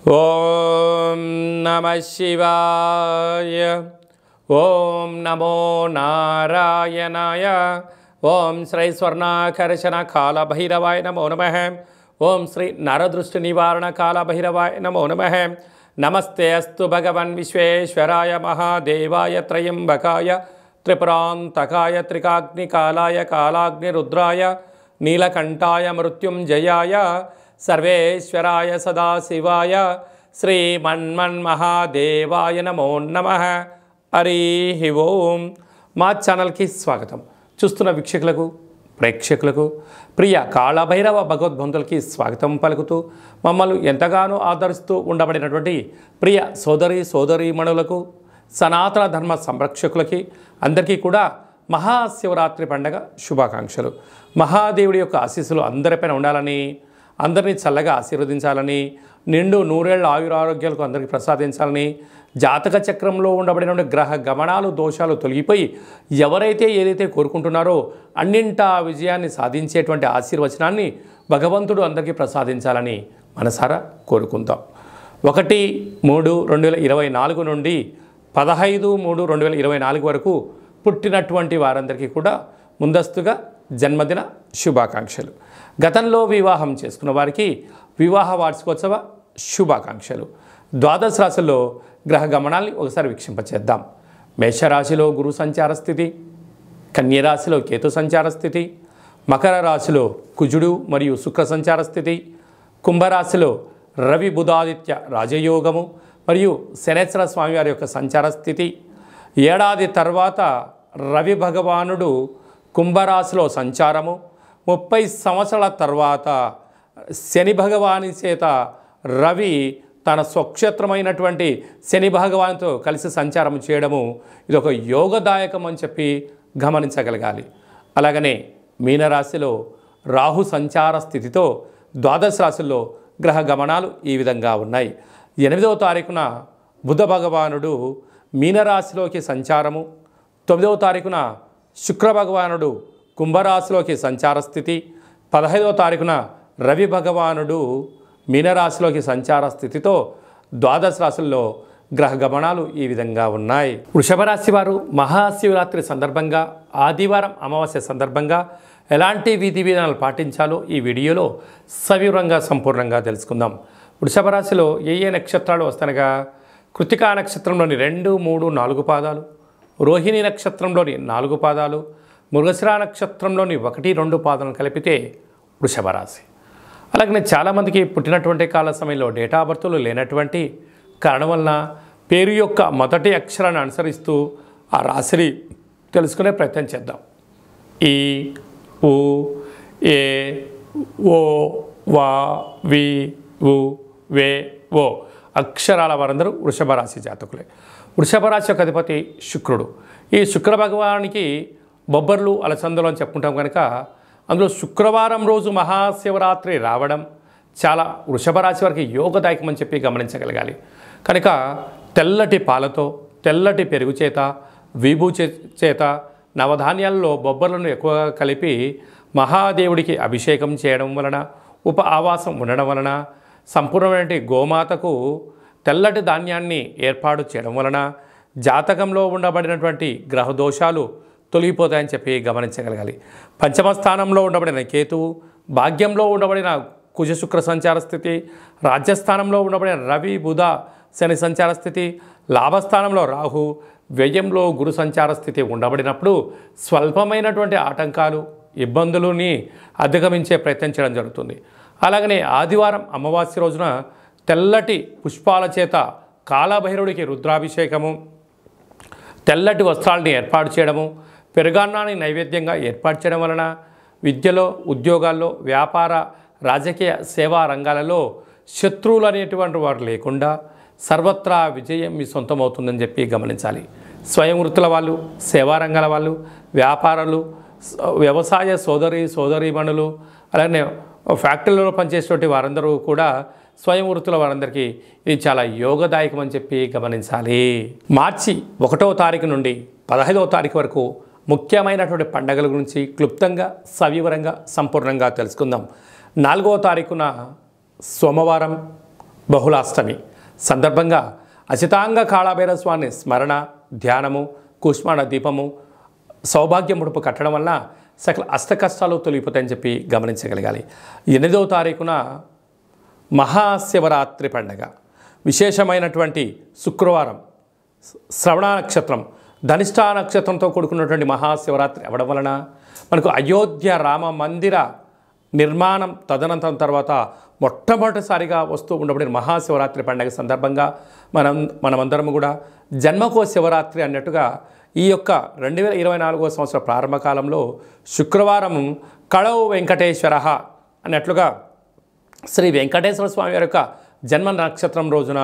ఓం నమః శివాయ. ఓం నమో నారాయణాయ. ఓం శ్రీ స్వర్ణాకర్షణ కాళభైరవాయ నమో నమః. ఓం శ్రీ నరదృష్టి నివారణ కాళభైరవాయ నమో నమః. నమస్తే అస్తు భగవన్ విశ్వేశ్వరాయ మహాదేవాయ త్రయంబకాయ త్రిపురాంతకాయ త్రికాగ్నికాలాయ కాలాగ్నిరుద్రాయ నీలకంఠాయ మృత్యుంజయాయ సర్వేశ్వరాయ సదాశివాయ శ్రీమన్మన్మహాదేవాయ నమో నమః. హరి ఓం. మా ఛానల్కి స్వాగతం. చూస్తున్న వీక్షకులకు ప్రేక్షకులకు ప్రియ కాళభైరవ భగవద్బంధులకి స్వాగతం పలుకుతూ మమ్మల్ని ఎంతగానో ఆదరిస్తూ ఉండబడినటువంటి ప్రియ సోదరీమణులకు సనాతన ధర్మ సంరక్షకులకి అందరికీ కూడా మహాశివరాత్రి పండగ శుభాకాంక్షలు. మహాదేవుడి యొక్క ఆశీస్సులు అందరిపైన ఉండాలని, అందరినీ చల్లగా ఆశీర్వదించాలని, నిండు నూరేళ్ల ఆయురారోగ్యాలకు అందరికీ ప్రసాదించాలని, జాతక చక్రంలో ఉండబడిన గ్రహ గమనాలు దోషాలు తొలగిపోయి ఎవరైతే ఏదైతే కోరుకుంటున్నారో అన్నింటా విజయాన్ని సాధించేటువంటి ఆశీర్వచనాన్ని భగవంతుడు అందరికీ ప్రసాదించాలని మనసారా కోరుకుందాం. 1-3-2024 నుండి 15-3-2024 వరకు పుట్టినటువంటి వారందరికీ కూడా ముందస్తుగా జన్మదిన శుభాకాంక్షలు. గతంలో వివాహం చేసుకున్న వారికి వివాహ వార్షికోత్సవ శుభాకాంక్షలు. ద్వాదశ రాశుల్లో గ్రహ గమనాల్ని ఒకసారి వీక్షింపచేద్దాం. మేషరాశిలో గురు సంచార స్థితి, కన్యరాశిలో కేతు సంచార స్థితి, మకర రాశిలో కుజుడు మరియు శుక్ర సంచార స్థితి, కుంభరాశిలో రవి బుధాదిత్య రాజయోగము మరియు శనేశ్వర స్వామివారి యొక్క సంచార స్థితి. ఏడాది తర్వాత రవి భగవానుడు కుంభరాశిలో సంచారము, 30 సంవత్సరాల తర్వాత శని భగవాని చేత రవి తన స్వక్షేత్రమైనటువంటి శని భగవానితో కలిసి సంచారం చేయడము ఇది ఒక యోగదాయకం అని చెప్పి గమనించగలగాలి. అలాగనే మీనరాశిలో రాహు సంచార స్థితితో ద్వాదశ రాశుల్లో గ్రహ గమనాలు ఈ విధంగా ఉన్నాయి. 8వ తారీఖున బుధ భగవానుడు మీనరాశిలోకి సంచారము, 9వ తారీఖున శుక్ర భగవానుడు కుంభరాశిలోకి సంచార స్థితి, 15వ తారీఖున రవి భగవానుడు మీనరాశిలోకి సంచార స్థితితో ద్వాదశ రాశుల్లో గ్రహ గమనాలు ఈ విధంగా ఉన్నాయి. వృషభ రాశి వారు మహాశివరాత్రి సందర్భంగా ఆదివారం అమావాస్య సందర్భంగా ఎలాంటి విధి విధానాలు పాటించాలో ఈ వీడియోలో సవివరంగా సంపూర్ణంగా తెలుసుకుందాం. వృషభ రాశిలో ఏ నక్షత్రాలు వస్తానగా కృతికా నక్షత్రంలోని 2, 3, 4 పాదాలు, రోహిణి నక్షత్రంలోని 4 పాదాలు, మృగశిర నక్షత్రంలోని 1, 2 పాదాలను కలిపితే వృషభ రాశి. అలాగనే చాలామందికి పుట్టినటువంటి కాల సమయంలో డేటా ఆఫ్ బర్త్లు లేనటువంటి కారణం వలన పేరు యొక్క మొదటి అక్షరాన్ని అనుసరిస్తూ ఆ రాశిని తెలుసుకునే ప్రయత్నం చేద్దాం. ఈ, ఉ, ఏ, ఓ, వా, వి, ఉ, వే, ఓ అక్షరాల వారందరూ వృషభ రాశి జాతకులే. వృషభ రాశి యొక్క అధిపతి శుక్రుడు. ఈ శుక్ర భగవానికి బొబ్బర్లు అలసందలు అని చెప్పుకుంటాం కనుక అందులో శుక్రవారం రోజు మహాశివరాత్రి రావడం చాలా వృషభ రాశి వారికి యోగదాయకం అని చెప్పి గమనించగలగాలి. కనుక తెల్లటి పాలతో, తెల్లటి పెరుగు చేత, విభూ చేత నవధాన్యాల్లో బొబ్బర్లను ఎక్కువగా కలిపి మహాదేవుడికి అభిషేకం చేయడం వలన, ఉప ఆవాసం ఉండడం వలన, సంపూర్ణమైన గోమాతకు తెల్లటి ధాన్యాన్ని ఏర్పాటు చేయడం వలన జాతకంలో ఉండబడినటువంటి గ్రహదోషాలు తొలగిపోతాయని చెప్పి గమనించగలగాలి. పంచమ స్థానంలో ఉండబడిన కేతువు, భాగ్యంలో ఉండబడిన కుజ శుక్ర సంచార స్థితి, రాజ్యస్థానంలో ఉండబడిన రవి బుధ శని సంచార స్థితి, లాభస్థానంలో రాహు, వ్యయంలో గురు సంచార స్థితి ఉండబడినప్పుడు స్వల్పమైనటువంటి ఆటంకాలు, ఇబ్బందులని అధిగమించే ప్రయత్నం చేయడం జరుగుతుంది. అలాగనే ఆదివారం అమావాస్య రోజున తెల్లటి పుష్పాల చేత కాళభైరవుడికి రుద్రాభిషేకము, తెల్లటి వస్త్రాలని ఏర్పాటు చేయడము, పెరుగన్నాన్ని నైవేద్యంగా ఏర్పాటు చేయడం వలన విద్యలో, ఉద్యోగాల్లో, వ్యాపార, రాజకీయ, సేవా రంగాలలో శత్రువులు అనేటువంటి వారు లేకుండా సర్వత్రా విజయం మీ సొంతమవుతుందని చెప్పి గమనించాలి. స్వయం వృత్తుల వాళ్ళు, సేవా రంగాల వాళ్ళు, వ్యాపారాలు, వ్యవసాయ సోదరీమణులు, అలాగే ఫ్యాక్టరీలో పనిచేసేటువంటి వారందరూ కూడా స్వయం వృత్తుల వారందరికీ ఇది చాలా యోగదాయకం అని చెప్పి గమనించాలి. మార్చి 1వ తారీఖు నుండి 15వ తారీఖు వరకు ముఖ్యమైనటువంటి పండుగల గురించి క్లుప్తంగా, సవివరంగా, సంపూర్ణంగా తెలుసుకుందాం. 4వ తారీఖున సోమవారం, బహుళాష్టమి సందర్భంగా అచితాంగ కాళభైరవ స్వామి స్మరణ, ధ్యానము, కూష్మాండ దీపము, సౌభాగ్య ముడుపు కట్టడం వల్ల సకల అష్టకష్టాలు తొలగిపోతాయని చెప్పి గమనించగలగాలి. 8వ తారీఖున మహాశివరాత్రి పండగ, విశేషమైనటువంటి శుక్రవారం, శ్రవణ నక్షత్రం, ధనిష్టా నక్షత్రంతో కూడుకున్నటువంటి మహాశివరాత్రి అవ్వడం వలన మనకు అయోధ్య రామ మందిర నిర్మాణం తదనంతరం తర్వాత మొట్టమొదటిసారిగా వస్తూ ఉండబడిన మహాశివరాత్రి పండుగ సందర్భంగా మనమందరం కూడా జన్మకో శివరాత్రి అన్నట్టుగా ఈ యొక్క 2024వ సంవత్సర ప్రారంభ కాలంలో శుక్రవారం కళౌ వెంకటేశ్వర అన్నట్లుగా శ్రీ వెంకటేశ్వర స్వామి వారి యొక్క జన్మ నక్షత్రం రోజున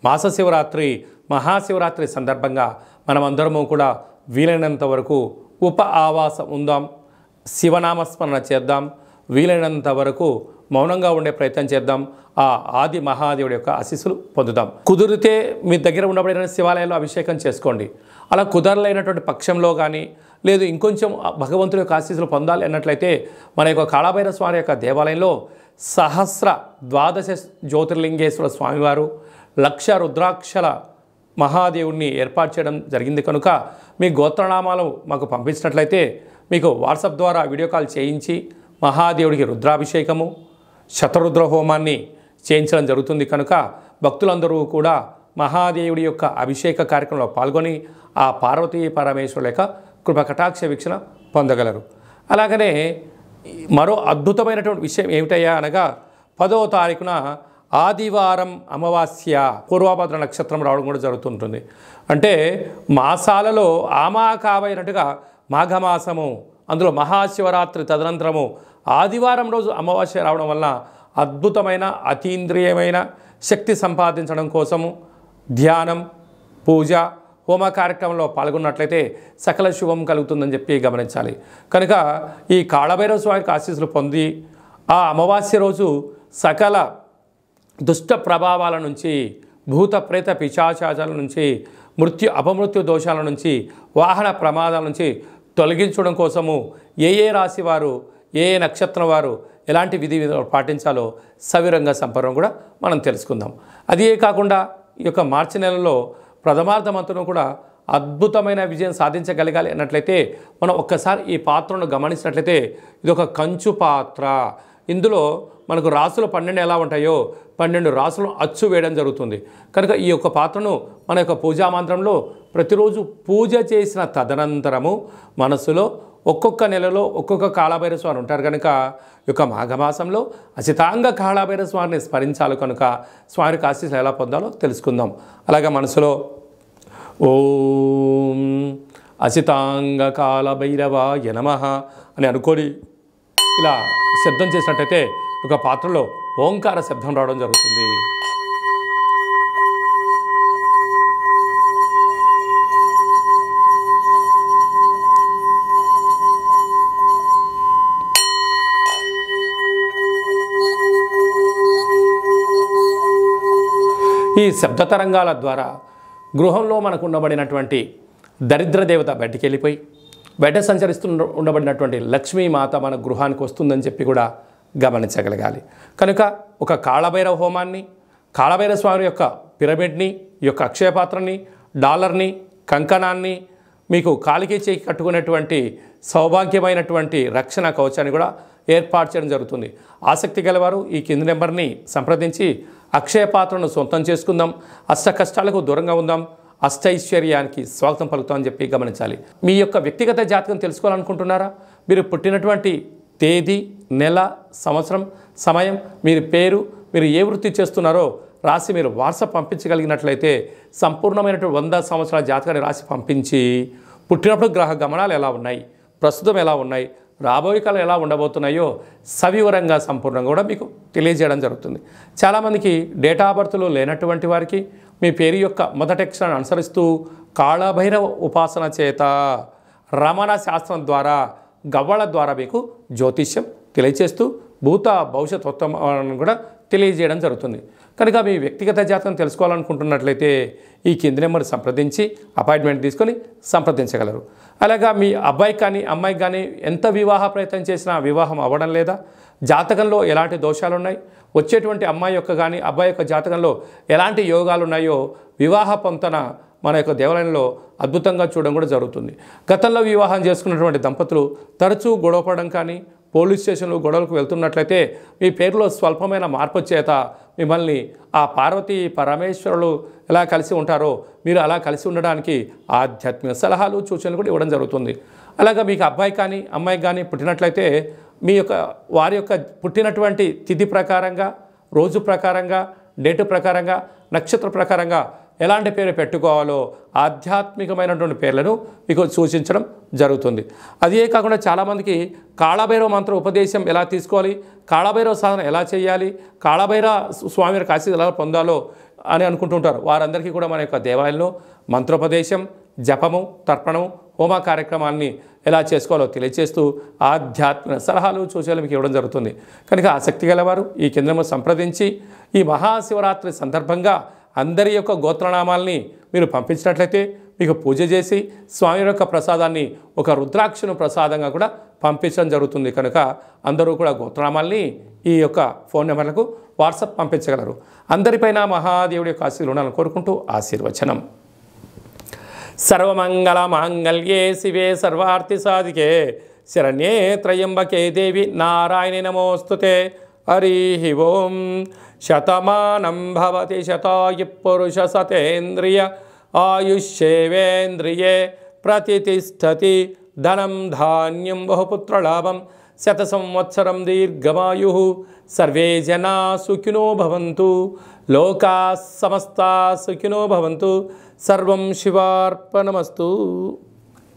మాస శివరాత్రి, మహాశివరాత్రి సందర్భంగా మనమందరము కూడా వీలైనంత వరకు ఉప ఆవాసం ఉందాం, శివనామస్మరణ చేద్దాం, వీలైనంత వరకు మౌనంగా ఉండే ప్రయత్నం చేద్దాం. ఆ ఆది మహాదేవుడి యొక్క ఆశీస్సులు పొందుదాం. కుదిరితే మీ దగ్గర ఉండబడిన శివాలయాల్లో అభిషేకం చేసుకోండి. అలా కుదరలేనటువంటి పక్షంలో కానీ లేదు ఇంకొంచెం భగవంతుడి యొక్క ఆశీస్సులు పొందాలి అన్నట్లయితే మన యొక్క కాళభైరవ స్వామి యొక్క దేవాలయంలో సహస్ర ద్వాదశ జ్యోతిర్లింగేశ్వర స్వామివారు, 1,00,000 రుద్రాక్షల మహాదేవుడిని ఏర్పాటు చేయడం జరిగింది కనుక మీ గోత్రనామాలు మాకు పంపించినట్లయితే మీకు వాట్సాప్ ద్వారా వీడియో కాల్ చేయించి మహాదేవుడికి రుద్రాభిషేకము, శతరుద్ర హోమాన్ని చేయించడం జరుగుతుంది కనుక భక్తులందరూ కూడా మహాదేవుడి యొక్క అభిషేక కార్యక్రమంలో పాల్గొని ఆ పార్వతీ పరమేశ్వరుల యొక్క కృప కటాక్ష వీక్షణ పొందగలరు. అలాగనే మరో అద్భుతమైనటువంటి విషయం ఏమిటయ్యా అనగా 10వ తారీఖున ఆదివారం అమావాస్య పూర్వభద్ర నక్షత్రం రావడం కూడా జరుగుతుంటుంది. అంటే మాసాలలో ఆమాకావైనట్టుగా మాఘమాసము, అందులో మహాశివరాత్రి తదనంతరము ఆదివారం రోజు అమావాస్య రావడం వల్ల అద్భుతమైన అతీంద్రియమైన శక్తి సంపాదించడం కోసము ధ్యానం, పూజ, హోమ కార్యక్రమంలో పాల్గొన్నట్లయితే సకల శుభం కలుగుతుందని చెప్పి గమనించాలి. కనుక ఈ కాళభైరవ స్వామికి ఆశీస్సులు పొంది ఆ అమావాస్య రోజు సకల దుష్ట ప్రభావాల నుంచి, భూత ప్రేత పిశాచాల నుంచి, అపమృత్యు దోషాల నుంచి, వాహన ప్రమాదాల నుంచి తొలగించడం కోసము ఏ రాశి వారు, ఏ నక్షత్రం వారు ఎలాంటి విధి విధాలు పాటించాలో సవిరంగా సంపర్కం కూడా మనం తెలుసుకుందాం. అదే కాకుండా ఈ యొక్క మార్చి నెలలో ప్రథమార్థమంతను కూడా అద్భుతమైన విజయం సాధించగలగాలి అన్నట్లయితే మనం ఒక్కసారి ఈ పాత్రను గమనించినట్లయితే ఇది ఒక కంచు పాత్ర. ఇందులో మనకు రాసులు 12 ఎలా ఉంటాయో 12 రాసులను అచ్చు వేయడం జరుగుతుంది. కనుక ఈ యొక్క పాత్రను మన యొక్క పూజా మంత్రంలో ప్రతిరోజు పూజ చేసిన తదనంతరము మనసులో ఒక్కొక్క నెలలో ఒక్కొక్క కాళభైరవ స్వామి ఉంటారు కనుక ఈ యొక్క మాఘమాసంలో అచితాంగ కాళభైరవ స్వామిని స్మరించాలి కనుక స్వామికి ఆశీస్సులు ఎలా పొందాలో తెలుసుకుందాం. అలాగే మనసులో ఓం అచితాంగ కాళభైరవాయ నమః అని అనుకొని ఇలా శబ్దం చేసినట్టయితే ఒక పాత్రలో ఓంకార శబ్దం రావడం జరుగుతుంది. ఈ శబ్ద తరంగాల ద్వారా గృహంలో మనకు ఉండబడినటువంటి దరిద్ర దేవత బయటికి వెళ్ళిపోయి బయట సంచరిస్తూ ఉండబడినటువంటి లక్ష్మీమాత మన గృహానికి వస్తుందని చెప్పి కూడా గమనించగలగాలి. కనుక ఒక కాళభైరవ హోమాన్ని, కాళభైరవ స్వామి యొక్క పిరమిడ్ని, ఈ యొక్క అక్షయపాత్రని, డాలర్ని, కంకణాన్ని, మీకు కాలికి చేయి కట్టుకునేటువంటి సౌభాగ్యమైనటువంటి రక్షణ కవచాన్ని కూడా ఏర్పాటు చేయడం జరుగుతుంది. ఆసక్తి గలవారు ఈ కింది నెంబర్ని సంప్రదించి అక్షయ పాత్రను సొంతం చేసుకుందాం, అష్ట కష్టాలకు దూరంగా ఉందాం, అష్టైశ్వర్యానికి స్వాగతం పలుకుతామని చెప్పి గమనించాలి. మీ యొక్క వ్యక్తిగత జాతకం తెలుసుకోవాలనుకుంటున్నారా? మీరు పుట్టినటువంటి తేదీ, నెల, సంవత్సరం, సమయం, మీరు పేరు, మీరు ఏ వృత్తి చేస్తున్నారో రాసి మీరు వాట్సాప్ పంపించగలిగినట్లయితే సంపూర్ణమైనటువంటి 100 సంవత్సరాల జాతకాన్ని రాసి పంపించి పుట్టినప్పుడు గ్రహ గమనాలు ఎలా ఉన్నాయి, ప్రస్తుతం ఎలా ఉన్నాయి, రాబోయే కాలం ఎలా ఉండబోతున్నాయో సవివరంగా సంపూర్ణంగా కూడా మీకు తెలియజేయడం జరుగుతుంది. చాలామందికి డేటా ఆఫ్ బర్త్లో లేనటువంటి వారికి మీ పేరు యొక్క మొదటి అక్షరాన్ని అనుసరిస్తూ కాళభైరవ ఉపాసన చేత, రమణ శాస్త్రం ద్వారా, గవ్వల ద్వారా మీకు జ్యోతిష్యం తెలియచేస్తూ భూత భవిష్యత్ ఉత్తమాలను కూడా తెలియజేయడం జరుగుతుంది. కనుక మీ వ్యక్తిగత జాతకం తెలుసుకోవాలనుకుంటున్నట్లయితే ఈ కింది నెంబర్ సంప్రదించి అపాయింట్మెంట్ తీసుకొని సంప్రదించగలరు. అలాగా మీ అబ్బాయికి కానీ అమ్మాయికి కానీ ఎంత వివాహ ప్రయత్నం చేసినా వివాహం అవ్వడం లేదా, జాతకంలో ఎలాంటి దోషాలు ఉన్నాయి, వచ్చేటువంటి అమ్మాయి యొక్క కానీ అబ్బాయి యొక్క జాతకంలో ఎలాంటి యోగాలు ఉన్నాయో వివాహ పొంతన మన యొక్క దేవాలయంలో అద్భుతంగా చూడడం కూడా జరుగుతుంది. గతంలో వివాహం చేసుకున్నటువంటి దంపతులు తరచూ గొడవపడడం కానీ పోలీస్ స్టేషన్లో గొడవలకు వెళ్తున్నట్లయితే మీ పేరులో స్వల్పమైన మార్పు చేత మిమ్మల్ని ఆ పార్వతీ పరమేశ్వరులు ఎలా కలిసి ఉంటారో మీరు అలా కలిసి ఉండడానికి ఆధ్యాత్మిక సలహాలు సూచనలు కూడా ఇవ్వడం జరుగుతుంది. అలాగా మీకు అబ్బాయి కానీ అమ్మాయి కానీ పుట్టినట్లయితే మీ యొక్క వారి యొక్క పుట్టినటువంటి తిథి ప్రకారంగా, రోజు ప్రకారంగా, డేటు ప్రకారంగా, నక్షత్ర ప్రకారంగా ఎలాంటి పేరు పెట్టుకోవాలో ఆధ్యాత్మికమైనటువంటి పేర్లను మీకు సూచించడం జరుగుతుంది. అదే కాకుండా చాలామందికి కాళభైరవ మంత్ర ఉపదేశం ఎలా తీసుకోవాలి, కాళభైరవ సాధన ఎలా చేయాలి, కాళభైరవ స్వామి ఆశీస్సులు ఎలా పొందాలో అని అనుకుంటుంటారు. వారందరికీ కూడా మన యొక్క దేవాలయంలో మంత్రోపదేశం, జపము, తర్పణం, హోమ కార్యక్రమాన్ని ఎలా చేసుకోవాలో తెలియజేస్తూ ఆధ్యాత్మిక సలహాలు సూచనలు మీకు ఇవ్వడం జరుగుతుంది. కనుక ఆసక్తి గలవారు ఈ కేంద్రము సంప్రదించి ఈ మహాశివరాత్రి సందర్భంగా అందరి యొక్క గోత్రనామాల్ని మీరు పంపించినట్లయితే మీకు పూజ చేసి స్వామి యొక్క ప్రసాదాన్ని ఒక రుద్రాక్షను ప్రసాదంగా కూడా పంపించడం జరుగుతుంది. కనుక అందరూ కూడా గోత్రనామాల్ని ఈ యొక్క ఫోన్ నెంబర్లకు వాట్సాప్ పంపించగలరు. అందరిపైన మహాదేవుడి యొక్క ఆశీర్వాదాలు ఉండాలని కోరుకుంటూ ఆశీర్వచనం. సర్వమంగళ మాంగళ్యే శివే సర్వార్థి సాధికే శరణ్యే త్రయంబకే దేవి నారాయణి నమోస్తుతే. హరి ఓం. శతమానం భవతి శతాయు పురుష సతేంద్రియ ఆయుష్యేవేంద్రియే ప్రతిష్టతి. ధనం ధాన్యం బహుపుత్రలాభం శత సంవత్సరం దీర్ఘమాయు. సర్వే జనా సుఖినో భవంతు. లోకా సమస్తా సుఖినో భవంతు. సర్వం శివార్పణమస్తు.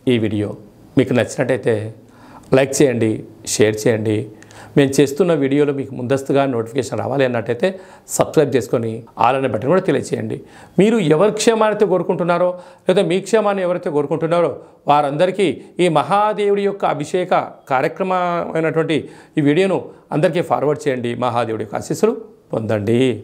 ఈ వీడియో మీకు నచ్చినట్టయితే లైక్ చేయండి, షేర్ చేయండి. మేము చేస్తున్న వీడియోలో మీకు ముందస్తుగా నోటిఫికేషన్ రావాలి అన్నట్టయితే సబ్స్క్రైబ్ చేసుకొని ఆలనే బటన్ కూడా తెలియచేయండి. మీరు ఎవరి క్షేమాన్ని కోరుకుంటున్నారో లేదా మీ క్షేమాన్ని ఎవరైతే కోరుకుంటున్నారో వారందరికీ ఈ మహాదేవుడి యొక్క అభిషేక కార్యక్రమమైనటువంటి ఈ వీడియోను అందరికీ ఫార్వర్డ్ చేయండి. మహాదేవుడి యొక్క ఆశీస్సులు పొందండి.